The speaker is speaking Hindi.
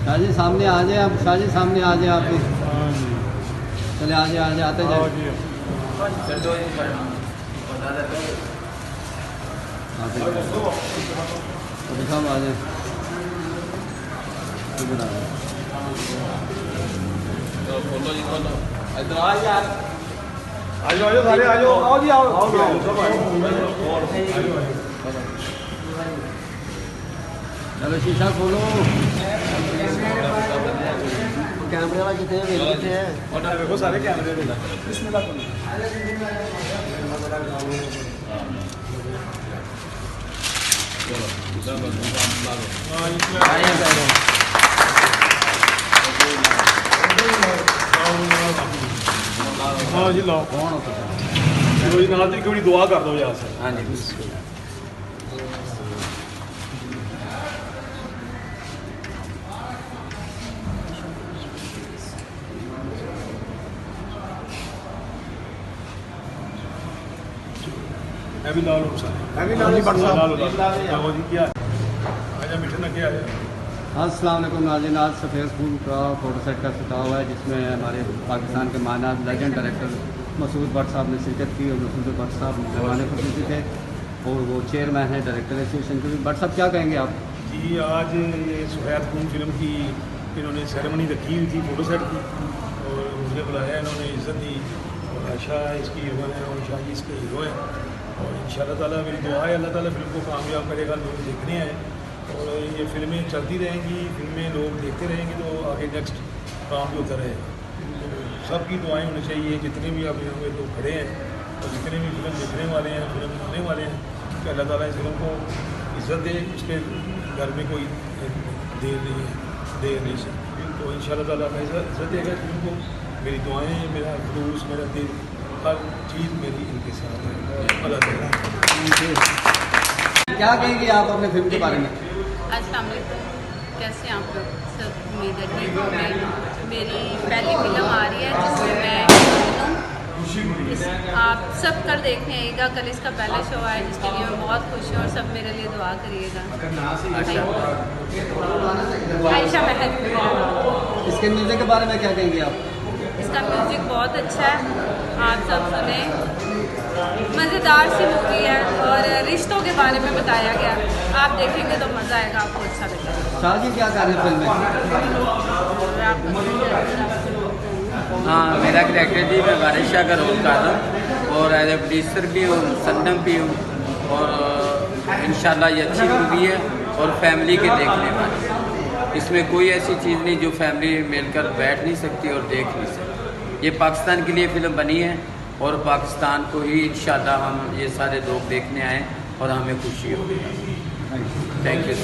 शाहजी सामने आ जाए आप, शाहजी सामने आ जाए आप भी। चले आ जाए, आते जाए। साहब आ जाए, आज सारे आ जाओ, आओ जी, आओ सब आओ। चलो शीशा खोलो। कैमरे वाला कितने हैं? देखो सारे कैमरे हाँ जी, लाओ नाल जी थोड़ी दुआ कर दो यार से। हाँ जी, भी लाल जी क्या आजा मीठे न क्या है। अस्सलाम वालेकुम नाज़रीन, आज सफ़ेद फूल का फोटो सेट का सटा हुआ है जिसमें हमारे पाकिस्तान के माना लेजेंड डायरेक्टर मसूद भट्ट साहब ने शिरकत की। और मसूद भट्ट साहब मेहमान खुसूसी थे और वो चेयरमैन है डायरेक्टर एसोसिएशन के। भट्ट साहब क्या कहेंगे आप? जी, आज ये सफ़ेद फूल फिल्म की इन्होंने सेरेमनी रखी हुई थी फोटो सेट की, और मुझे बुलाया, इन्होंने इज़्ज़त दी। और आशा इसकी हीरोइन है और शाही इसके हीरो है। और इंशाअल्लाह ताला मेरी दुआ है अल्लाह ताला फिल्म को कामयाब करेगा। लोग देखने आए और ये फिल्में चलती रहेंगी, फिल्में लोग देखते रहेंगे तो आगे नेक्स्ट काम भी होता रहेगा। तो सबकी दुआएं होनी चाहिए, जितने भी अब यहाँ पे लोग खड़े हैं और जितने भी फिल्म देखने वाले हैं, फिल्म बनाने वाले हैं, कि अल्लाह ताला इस फिल्म को इज़्ज़त दे, उसके घर में कोई देर नहीं है। तो इंशाअल्लाह ताला मैं इज़्ज़त देगा इस फिल्म को। मेरी दुआएँ, मेरा खलूस, मेरा दिल, हर चीज़ मेरी इनके साथ है। अल्लाह ताला। क्या कहेंगे आप अपने फिल्म के बारे में? अस्सलाम वालेकुम, कैसे हैं आप लोग? सब उम्मीद है ठीक होंगे। मेरी पहली फिल्म आ रही है जिसमें मैं आप सब कल देखने आइएगा। कल इसका पहला शो है जिसके लिए मैं बहुत खुश हूँ और सब मेरे लिए दुआ करिएगा। आयशा महल। इसके म्यूज़िक के बारे में क्या कहेंगे आप? इसका म्यूज़िक बहुत अच्छा है, आप सब सुने। मज़ेदार सी मूवी है और रिश्तों के बारे में बताया गया। आप देखेंगे तो मज़ा आएगा, आपको अच्छा लगेगा। शाहजी क्या कर रहे हैं फिल्म में? हाँ, मेरा कैरेक्टर जी, मैं बारिशा का रोल कर रहा हूँ और एज ए प्रोड्यूसर भी हूँ, संदम भी हूँ। और इंशाल्लाह ये अच्छी मूवी है और फैमिली के देखने वाली। इसमें कोई ऐसी चीज़ नहीं जो फैमिली मिलकर बैठ नहीं सकती और देख नहीं सकती। ये पाकिस्तान के लिए फ़िल्म बनी है और पाकिस्तान को ही इंशाल्लाह हम ये सारे लोग देखने आए और हमें खुशी होगी। Thank you.